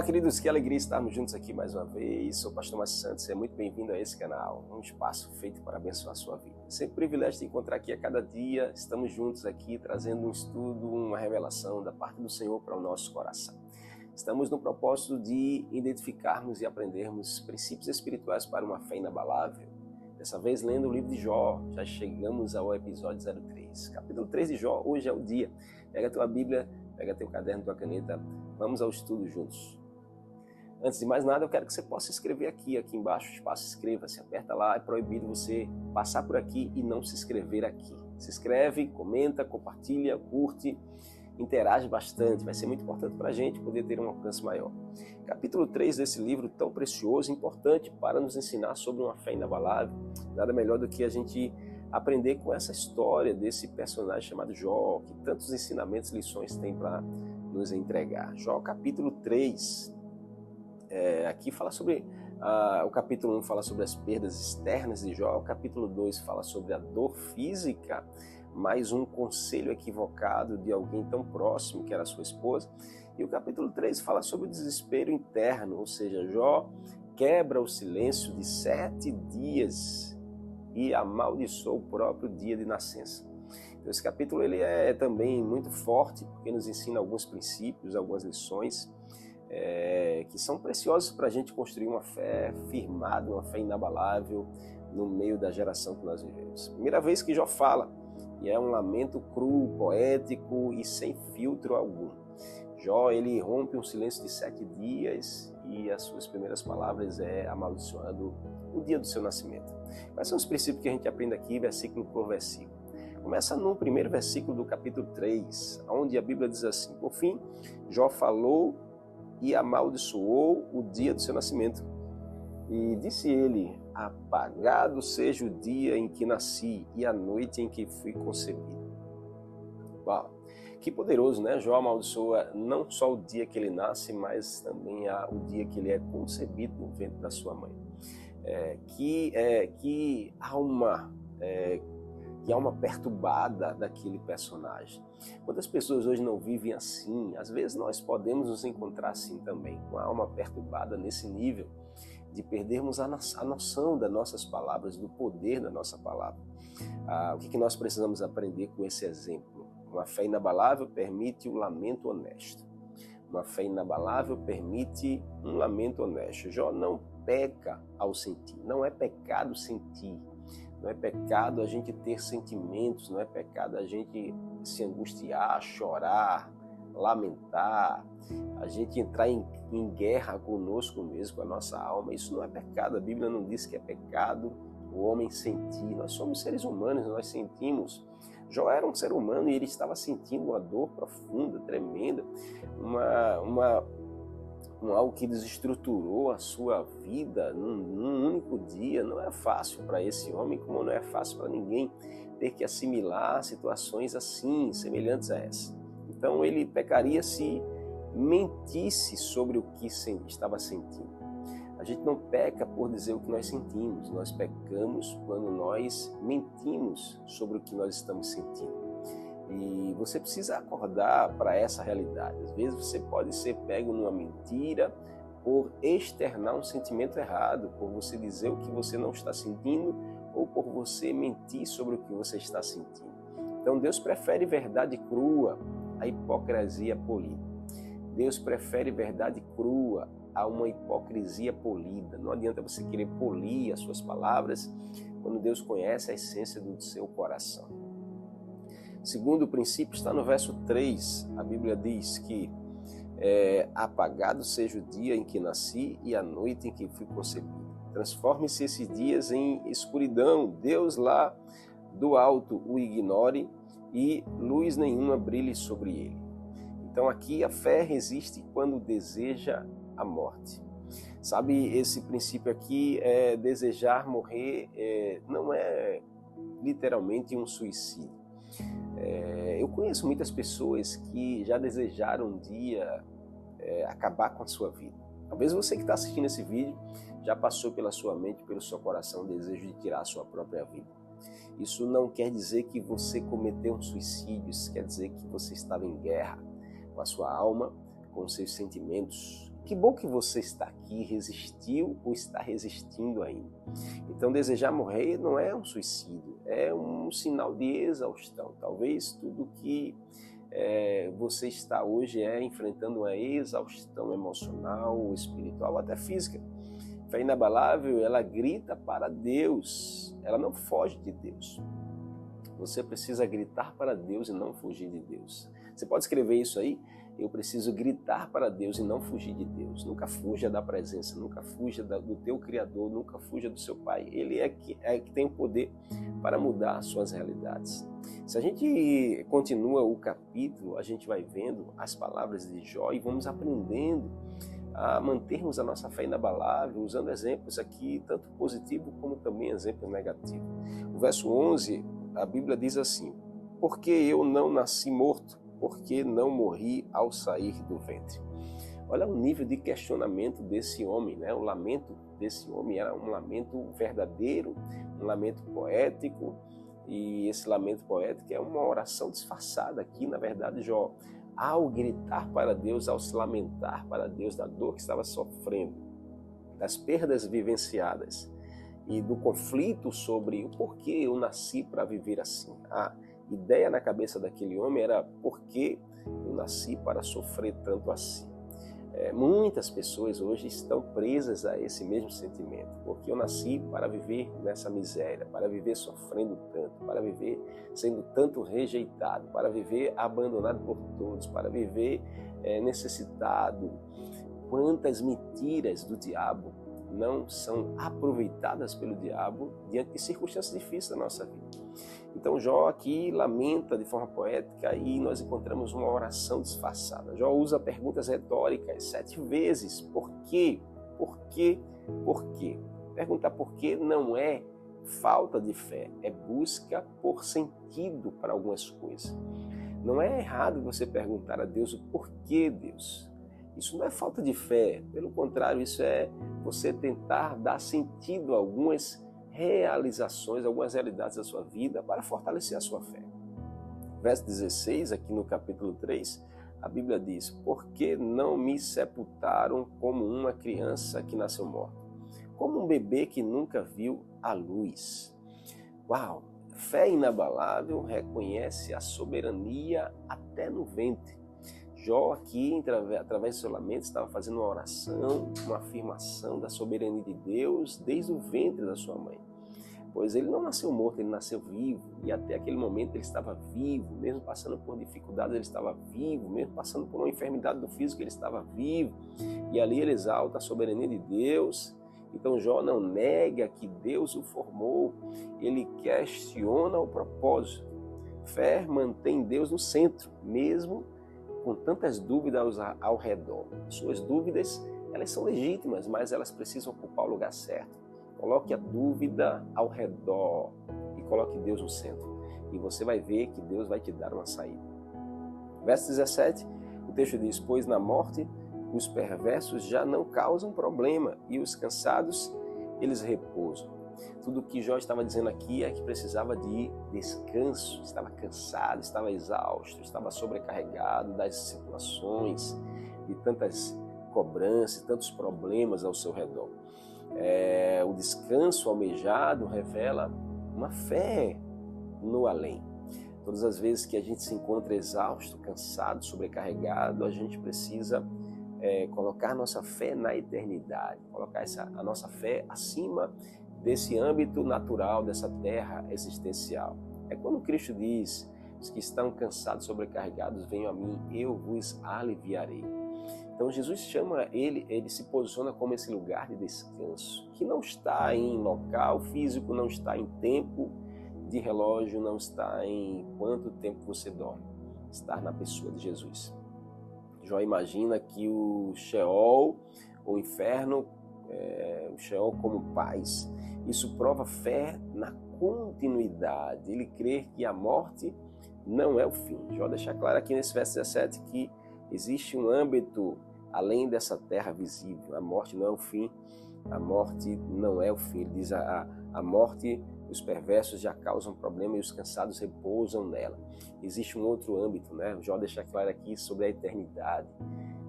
Queridos, que alegria estarmos juntos aqui mais uma vez. Sou o pastor Márcio Santos, seja muito bem-vindo a esse canal, um espaço feito para abençoar a sua vida. É sempre um privilégio te encontrar aqui a cada dia. Estamos juntos aqui trazendo um estudo, uma revelação da parte do Senhor para o nosso coração. Estamos no propósito de identificarmos e aprendermos princípios espirituais para uma fé inabalável. Dessa vez lendo o livro de Jó, já chegamos ao episódio 03. Capítulo 3 de Jó, hoje é o dia. Pega a tua Bíblia, pega teu caderno, tua caneta, vamos ao estudo juntos. Antes de mais nada, eu quero que você possa escrever aqui embaixo, espaço inscreva-se, aperta lá, é proibido você passar por aqui e não se inscrever aqui. Se inscreve, comenta, compartilha, curte, interage bastante, vai ser muito importante para a gente poder ter um alcance maior. Capítulo 3 desse livro tão precioso, importante para nos ensinar sobre uma fé inabalável, nada melhor do que a gente aprender com essa história desse personagem chamado Jó, que tantos ensinamentos e lições tem para nos entregar. Jó, capítulo 3, aqui fala sobre, o capítulo 1 fala sobre as perdas externas de Jó, o capítulo 2 fala sobre a dor física, mais um conselho equivocado de alguém tão próximo que era sua esposa, e o capítulo 3 fala sobre o desespero interno, ou seja, Jó quebra o silêncio de 7 dias e amaldiçoa o próprio dia de nascença. Então, esse capítulo ele é também muito forte, porque nos ensina alguns princípios, algumas lições, que são preciosos para a gente construir uma fé firmada, uma fé inabalável no meio da geração que nós vivemos. Primeira vez que Jó fala, e é um lamento cru, poético e sem filtro algum. Jó, ele rompe um silêncio de 7 dias e as suas primeiras palavras é amaldiçoando o dia do seu nascimento. Quais são os princípios que a gente aprende aqui, versículo por versículo? Começa no primeiro versículo do capítulo 3, onde a Bíblia diz assim: por fim, Jó falou e amaldiçoou o dia do seu nascimento. E disse ele: apagado seja o dia em que nasci e a noite em que fui concebido. Uau, que poderoso, né? Jó amaldiçoa não só o dia que ele nasce, mas também o dia que ele é concebido no ventre da sua mãe. Que alma perturbada daquele personagem. Quantas pessoas hoje não vivem assim? Às vezes nós podemos nos encontrar assim também, com a alma perturbada nesse nível de perdermos a noção das nossas palavras, do poder da nossa palavra. O que nós precisamos aprender com esse exemplo? Uma fé inabalável permite o lamento honesto. Uma fé inabalável permite um lamento honesto. Jó não peca ao sentir, não é pecado sentir. Não é pecado a gente ter sentimentos, não é pecado a gente se angustiar, chorar, lamentar, a gente entrar em guerra conosco mesmo, com a nossa alma. Isso não é pecado, a Bíblia não diz que é pecado o homem sentir. Nós somos seres humanos, nós sentimos. Jó era um ser humano e ele estava sentindo uma dor profunda, tremenda, algo que desestruturou a sua vida num único dia. Não é fácil para esse homem, como não é fácil para ninguém ter que assimilar situações assim, semelhantes a essa. Então ele pecaria se mentisse sobre o que estava sentindo. A gente não peca por dizer o que nós sentimos, nós pecamos quando nós mentimos sobre o que nós estamos sentindo. E você precisa acordar para essa realidade. Às vezes você pode ser pego numa mentira por externar um sentimento errado, por você dizer o que você não está sentindo ou por você mentir sobre o que você está sentindo. Então Deus prefere verdade crua à hipocrisia polida. Deus prefere verdade crua a uma hipocrisia polida. Não adianta você querer polir as suas palavras quando Deus conhece a essência do seu coração. Segundo princípio está no verso 3, a Bíblia diz que apagado seja o dia em que nasci e a noite em que fui concebido. Transforme-se esses dias em escuridão, Deus lá do alto o ignore e luz nenhuma brilhe sobre ele. Então aqui a fé resiste quando deseja a morte. Sabe, esse princípio aqui, desejar morrer, não é literalmente um suicídio. Eu conheço muitas pessoas que já desejaram um dia acabar com a sua vida. Talvez você que está assistindo esse vídeo já passou pela sua mente, pelo seu coração o desejo de tirar a sua própria vida. Isso não quer dizer que você cometeu um suicídio, isso quer dizer que você estava em guerra com a sua alma, com os seus sentimentos, Que bom que você está aqui, resistiu ou está resistindo ainda. Então, desejar morrer não é um suicídio, é um sinal de exaustão. Talvez tudo que você está hoje enfrentando uma exaustão emocional, espiritual, até física. Fé inabalável, ela grita para Deus, ela não foge de Deus. Você precisa gritar para Deus e não fugir de Deus. Você pode escrever isso aí? Eu preciso gritar para Deus e não fugir de Deus. Nunca fuja da presença, nunca fuja do teu Criador, nunca fuja do seu Pai. Ele é que tem o poder para mudar as suas realidades. Se a gente continua o capítulo, a gente vai vendo as palavras de Jó e vamos aprendendo a mantermos a nossa fé inabalável, usando exemplos aqui, tanto positivos como também exemplos negativos. O verso 11, a Bíblia diz assim: porque eu não nasci morto, porque não morri ao sair do ventre. Olha o nível de questionamento desse homem, né? O lamento desse homem era um lamento verdadeiro, um lamento poético, e esse lamento poético é uma oração disfarçada aqui, na verdade, Jó, ao gritar para Deus, ao se lamentar para Deus da dor que estava sofrendo, das perdas vivenciadas e do conflito sobre o porquê eu nasci para viver assim. A ideia na cabeça daquele homem era: por que eu nasci para sofrer tanto assim? Muitas pessoas hoje estão presas a esse mesmo sentimento, porque eu nasci para viver nessa miséria, para viver sofrendo tanto, para viver sendo tanto rejeitado, para viver abandonado por todos, para viver necessitado. Quantas mentiras do diabo não são aproveitadas pelo diabo diante de circunstâncias difíceis da nossa vida. Então Jó aqui lamenta de forma poética e nós encontramos uma oração disfarçada. Jó usa perguntas retóricas 7 vezes. Por quê? Por quê? Por quê? Perguntar por quê não é falta de fé, é busca por sentido para algumas coisas. Não é errado você perguntar a Deus o porquê, Deus. Isso não é falta de fé, pelo contrário, isso é você tentar dar sentido a algumas realizações, algumas realidades da sua vida para fortalecer a sua fé. Verso 16, aqui no capítulo 3, a Bíblia diz: porque não me sepultaram como uma criança que nasceu morta, como um bebê que nunca viu a luz. Uau! Fé inabalável reconhece a soberania até no ventre. Jó aqui, através do seu lamento, estava fazendo uma oração, uma afirmação da soberania de Deus desde o ventre da sua mãe. Pois ele não nasceu morto, ele nasceu vivo, e até aquele momento ele estava vivo, mesmo passando por dificuldades, ele estava vivo, mesmo passando por uma enfermidade do físico, ele estava vivo, e ali ele exalta a soberania de Deus. Então Jó não nega que Deus o formou, ele questiona o propósito. Fé mantém Deus no centro, mesmo com tantas dúvidas ao redor. Suas dúvidas, elas são legítimas, mas elas precisam ocupar o lugar certo. Coloque a dúvida ao redor e coloque Deus no centro. E você vai ver que Deus vai te dar uma saída. Verso 17, o texto diz: pois na morte os perversos já não causam problema e os cansados, eles repousam. Tudo o que Jó estava dizendo aqui é que precisava de descanso, estava cansado, estava exausto, estava sobrecarregado das situações, de tantas cobranças, tantos problemas ao seu redor. O descanso almejado revela uma fé no além. Todas as vezes que a gente se encontra exausto, cansado, sobrecarregado, a gente precisa colocar nossa fé na eternidade, colocar a nossa fé acima desse âmbito natural, dessa terra existencial. É quando Cristo diz: os que estão cansados, sobrecarregados, venham a mim, eu vos aliviarei. Então Jesus chama ele se posiciona como esse lugar de descanso, que não está em local físico, não está em tempo de relógio, não está em quanto tempo você dorme, está na pessoa de Jesus. Jó imagina que o Sheol, o inferno, o Sheol como paz. Isso prova fé na continuidade. Ele crê que a morte não é o fim. Jó deixa claro aqui nesse verso 17 que existe um âmbito além dessa terra visível. A morte não é o fim. A morte não é o fim. Ele diz a morte, os perversos já causam problema e os cansados repousam nela. Existe um outro âmbito, né? Jó deixa claro aqui sobre a eternidade.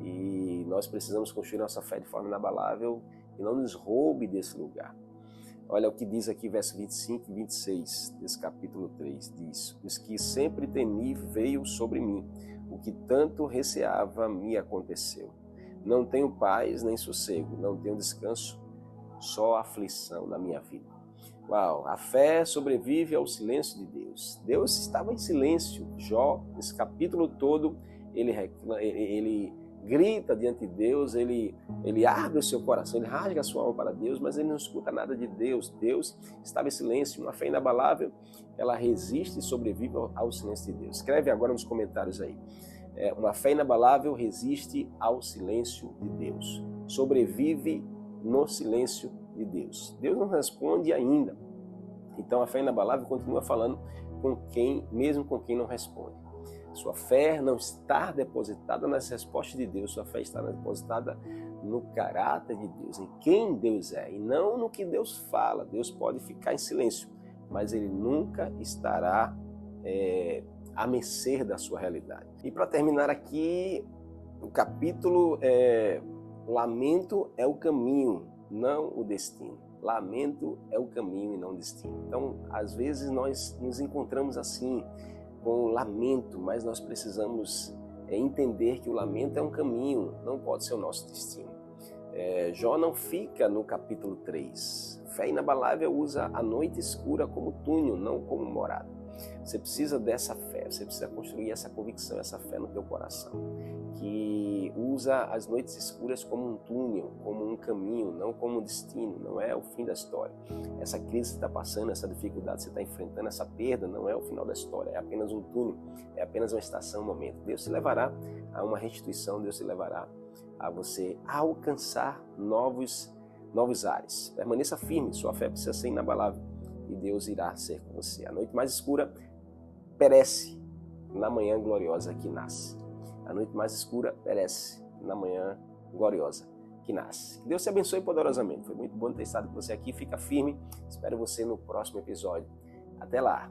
E nós precisamos construir nossa fé de forma inabalável e não nos roube desse lugar. Olha o que diz aqui, verso 25 e 26 desse capítulo 3, diz: os que sempre temi veio sobre mim, o que tanto receava me aconteceu. Não tenho paz nem sossego, não tenho descanso, só aflição na minha vida. Uau, a fé sobrevive ao silêncio de Deus. Deus estava em silêncio. Jó, esse capítulo todo, ele grita diante de Deus, ele abre o seu coração, ele rasga a sua alma para Deus, mas ele não escuta nada de Deus. Deus estava em silêncio. Uma fé inabalável, ela resiste e sobrevive ao silêncio de Deus. Escreve agora nos comentários aí. Uma fé inabalável resiste ao silêncio de Deus. Sobrevive no silêncio de Deus. Deus não responde ainda. Então a fé inabalável continua falando mesmo com quem não responde. Sua fé não está depositada nas respostas de Deus, sua fé está depositada no caráter de Deus, em quem Deus é, e não no que Deus fala. Deus pode ficar em silêncio, mas ele nunca estará à mercê da sua realidade. E para terminar aqui, o capítulo lamento é o caminho, não o destino. Lamento é o caminho e não o destino. Então, às vezes nós nos encontramos assim, com lamento, mas nós precisamos entender que o lamento é um caminho, não pode ser o nosso destino. Jó não fica no capítulo 3. Fé inabalável usa a noite escura como túnel, não como morada. Você precisa dessa fé, você precisa construir essa convicção, essa fé no teu coração, que usa as noites escuras como um túnel, como um caminho, não como um destino, não é o fim da história. Essa crise que você está passando, essa dificuldade que você está enfrentando, essa perda, não é o final da história, é apenas um túnel, é apenas uma estação, um momento. Deus te levará a uma restituição, Deus te levará a você alcançar novos ares. Permaneça firme, sua fé precisa ser inabalável e Deus irá ser com você. A noite mais escura perece na manhã gloriosa que nasce. A noite mais escura perece na manhã gloriosa que nasce. Que Deus te abençoe poderosamente. Foi muito bom ter estado com você aqui. Fica firme. Espero você no próximo episódio. Até lá.